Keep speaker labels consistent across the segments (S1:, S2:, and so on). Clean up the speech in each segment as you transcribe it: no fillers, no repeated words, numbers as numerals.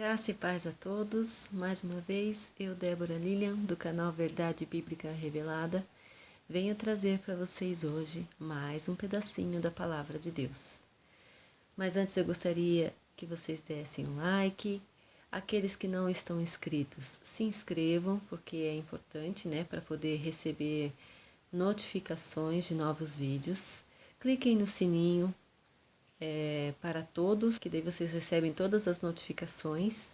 S1: Graça e paz a todos. Mais uma vez, eu, Débora Lilian, do canal Verdade Bíblica Revelada, venho trazer para vocês hoje mais um pedacinho da Palavra de Deus. Mas antes eu gostaria que vocês dessem um like. Aqueles que não estão inscritos, se inscrevam, porque é importante, para poder receber notificações de novos vídeos. Cliquem no sininho para todos, que daí vocês recebem todas as notificações.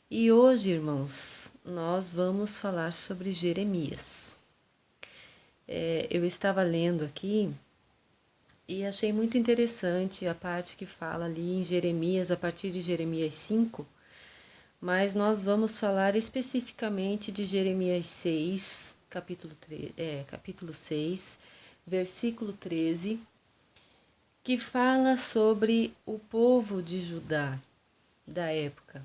S1: E hoje, irmãos, nós vamos falar sobre Jeremias. Eu estava lendo aqui e achei muito interessante a parte que fala ali em Jeremias, a partir de Jeremias 5, mas nós vamos falar especificamente de Jeremias 6, capítulo 6, versículo 13, que fala sobre o povo de Judá da época.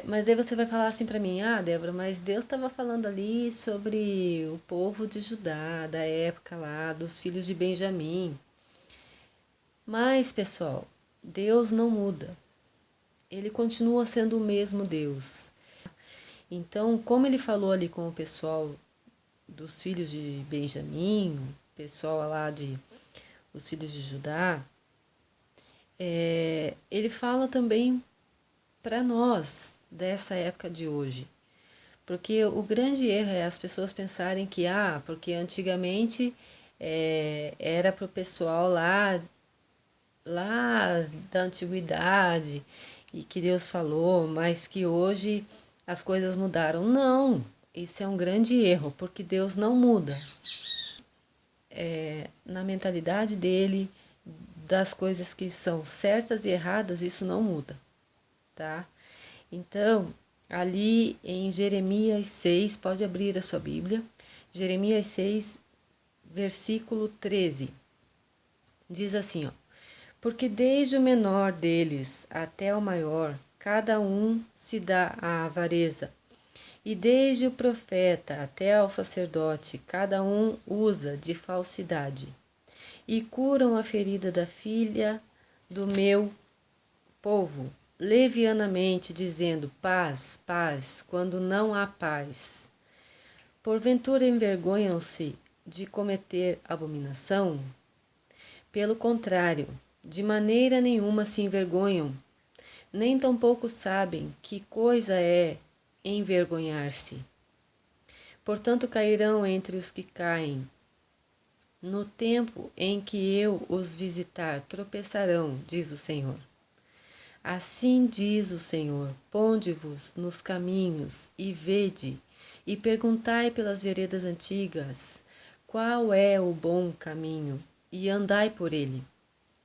S1: Mas aí você vai falar assim para mim, Débora, mas Deus estava falando ali sobre o povo de Judá, da época lá, dos filhos de Benjamim. Mas, pessoal, Deus não muda. Ele continua sendo o mesmo Deus. Então, como ele falou ali com o pessoal dos filhos de Benjamim, o pessoal lá os filhos de Judá, ele fala também para nós dessa época de hoje. Porque o grande erro é as pessoas pensarem que, porque antigamente era para o pessoal lá da antiguidade e que Deus falou, mas que hoje as coisas mudaram. Não, isso é um grande erro, porque Deus não muda. Na mentalidade dele, das coisas que são certas e erradas, isso não muda, tá? Então, ali em Jeremias 6, pode abrir a sua Bíblia, Jeremias 6, versículo 13, diz assim, porque desde o menor deles até o maior, cada um se dá à avareza, e desde o profeta até ao sacerdote, cada um usa de falsidade, e curam a ferida da filha do meu povo, levianamente, dizendo paz, paz, quando não há paz. Porventura envergonham-se de cometer abominação? Pelo contrário, de maneira nenhuma se envergonham, nem tampouco sabem que coisa é envergonhar-se. Portanto, cairão entre os que caem. No tempo em que eu os visitar, tropeçarão, diz o Senhor. Assim diz o Senhor, ponde-vos nos caminhos e vede, e perguntai pelas veredas antigas, qual é o bom caminho, e andai por ele,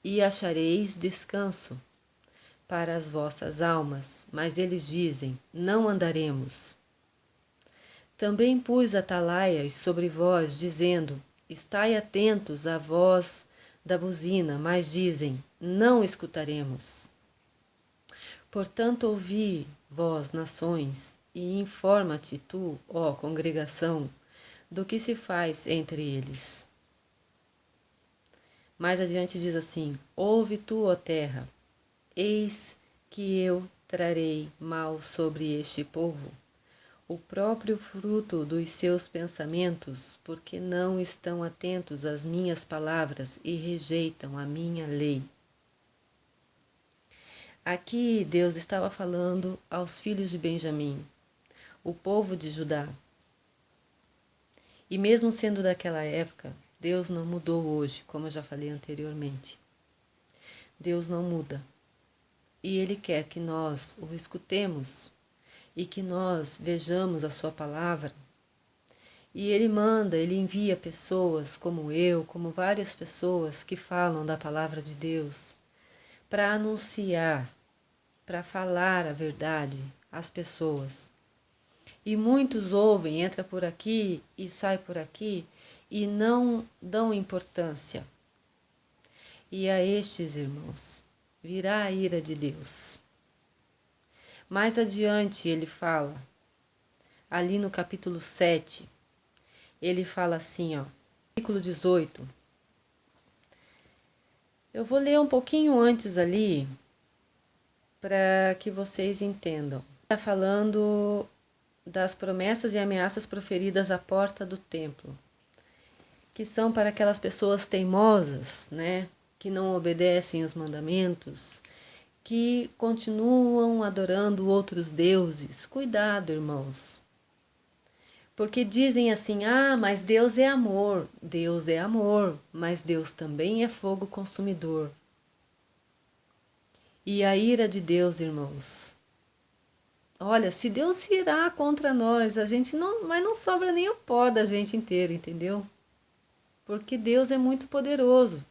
S1: e achareis descanso para as vossas almas. Mas eles dizem, não andaremos. Também pus atalaias sobre vós, dizendo, estai atentos à voz da buzina, mas dizem, não escutaremos. Portanto, ouvi, vós, nações, e informa-te tu, ó congregação, do que se faz entre eles. Mais adiante diz assim, ouve tu, ó terra, eis que eu trarei mal sobre este povo, o próprio fruto dos seus pensamentos, porque não estão atentos às minhas palavras e rejeitam a minha lei. Aqui Deus estava falando aos filhos de Benjamim, o povo de Judá. E mesmo sendo daquela época, Deus não mudou hoje, como eu já falei anteriormente. Deus não muda. E Ele quer que nós o escutemos e que nós vejamos a sua palavra. E Ele envia pessoas como eu, como várias pessoas que falam da palavra de Deus, para anunciar, para falar a verdade às pessoas. E muitos ouvem, entra por aqui e sai por aqui e não dão importância. E a estes, irmãos, virá a ira de Deus. Mais adiante ele fala, ali no capítulo 7, ele fala assim, versículo 18. Eu vou ler um pouquinho antes ali, para que vocês entendam. Está falando das promessas e ameaças proferidas à porta do templo, que são para aquelas pessoas teimosas, né, que não obedecem os mandamentos, que continuam adorando outros deuses. Cuidado, irmãos. Porque dizem assim: ah, mas Deus é amor. Deus é amor, mas Deus também é fogo consumidor. E a ira de Deus, irmãos. Olha, se Deus se irá contra nós, a gente não, mas não sobra nem o pó da gente inteira, entendeu? Porque Deus é muito poderoso.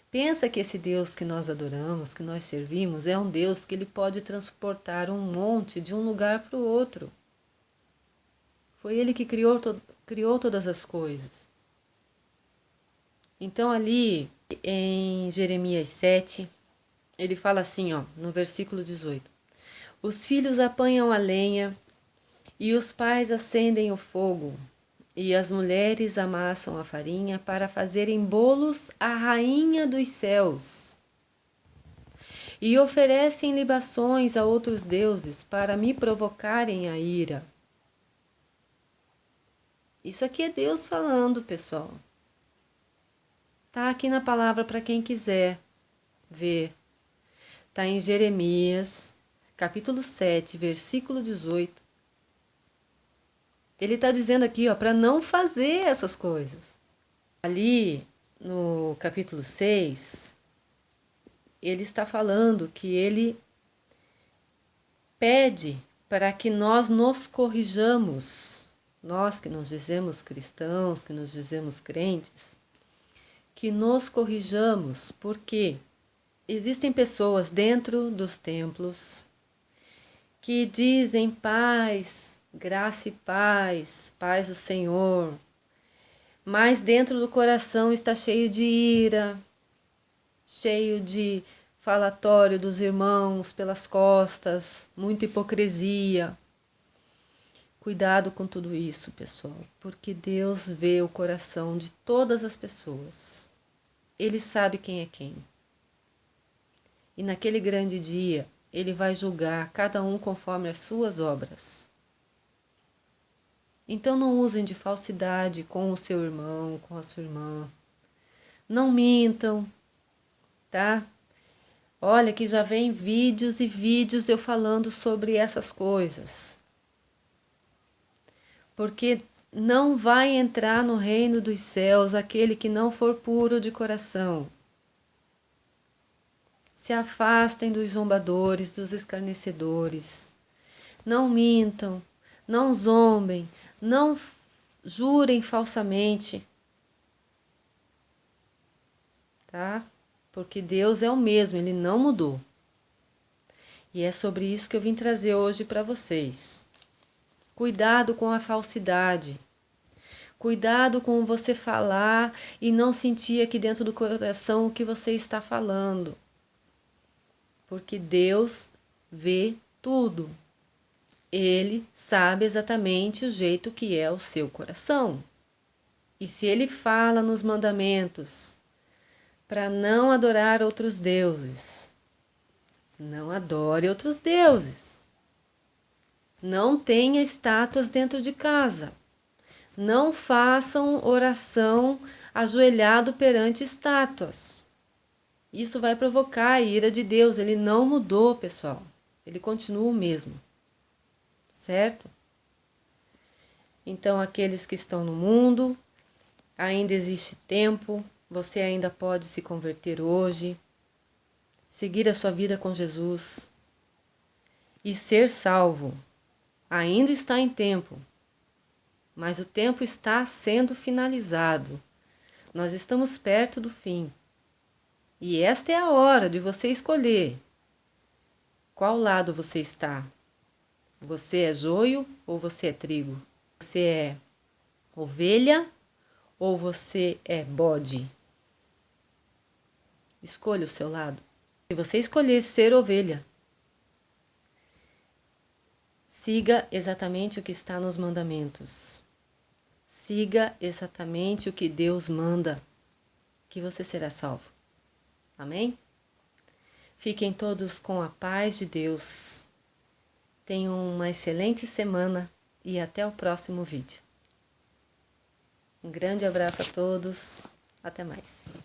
S1: Pensa que esse Deus que nós adoramos, que nós servimos, é um Deus que ele pode transportar um monte de um lugar para o outro. Foi ele que criou todas as coisas. Então ali em Jeremias 7, ele fala assim, ó, no versículo 18. Os filhos apanham a lenha e os pais acendem o fogo, e as mulheres amassam a farinha para fazerem bolos à rainha dos céus. E oferecem libações a outros deuses para me provocarem a ira. Isso aqui é Deus falando, pessoal. Tá aqui na palavra para quem quiser ver. Tá em Jeremias, capítulo 7, versículo 18. Ele está dizendo aqui, ó, para não fazer essas coisas. Ali no capítulo 6, ele está falando que ele pede para que nós nos corrijamos. Nós que nos dizemos cristãos, que nos dizemos crentes, que nos corrijamos, porque existem pessoas dentro dos templos que dizem paz, graça e paz, paz do Senhor, mas dentro do coração está cheio de ira, cheio de falatório dos irmãos pelas costas, muita hipocrisia. Cuidado com tudo isso, pessoal, porque Deus vê o coração de todas as pessoas. Ele sabe quem é quem. E naquele grande dia, ele vai julgar cada um conforme as suas obras. Então não usem de falsidade com o seu irmão, com a sua irmã. Não mintam, tá? Olha que já vem vídeos e vídeos eu falando sobre essas coisas. Porque não vai entrar no reino dos céus aquele que não for puro de coração. Se afastem dos zombadores, dos escarnecedores. Não mintam, não zombem, não jurem falsamente. Tá? Porque Deus é o mesmo, ele não mudou. E é sobre isso que eu vim trazer hoje para vocês. Cuidado com a falsidade. Cuidado com você falar e não sentir aqui dentro do coração o que você está falando. Porque Deus vê tudo. Ele sabe exatamente o jeito que é o seu coração. E se ele fala nos mandamentos para não adorar outros deuses, não adore outros deuses. Não tenha estátuas dentro de casa. Não façam oração ajoelhado perante estátuas. Isso vai provocar a ira de Deus. Ele não mudou, pessoal. Ele continua o mesmo. Certo? Então, aqueles que estão no mundo, ainda existe tempo. Você ainda pode se converter hoje. Seguir a sua vida com Jesus. E ser salvo. Ainda está em tempo. Mas o tempo está sendo finalizado. Nós estamos perto do fim. E esta é a hora de você escolher qual lado você está. Você é joio ou você é trigo? Você é ovelha ou você é bode? Escolha o seu lado. Se você escolher ser ovelha, siga exatamente o que está nos mandamentos. Siga exatamente o que Deus manda, que você será salvo. Amém? Fiquem todos com a paz de Deus. Tenham uma excelente semana e até o próximo vídeo. Um grande abraço a todos. Até mais.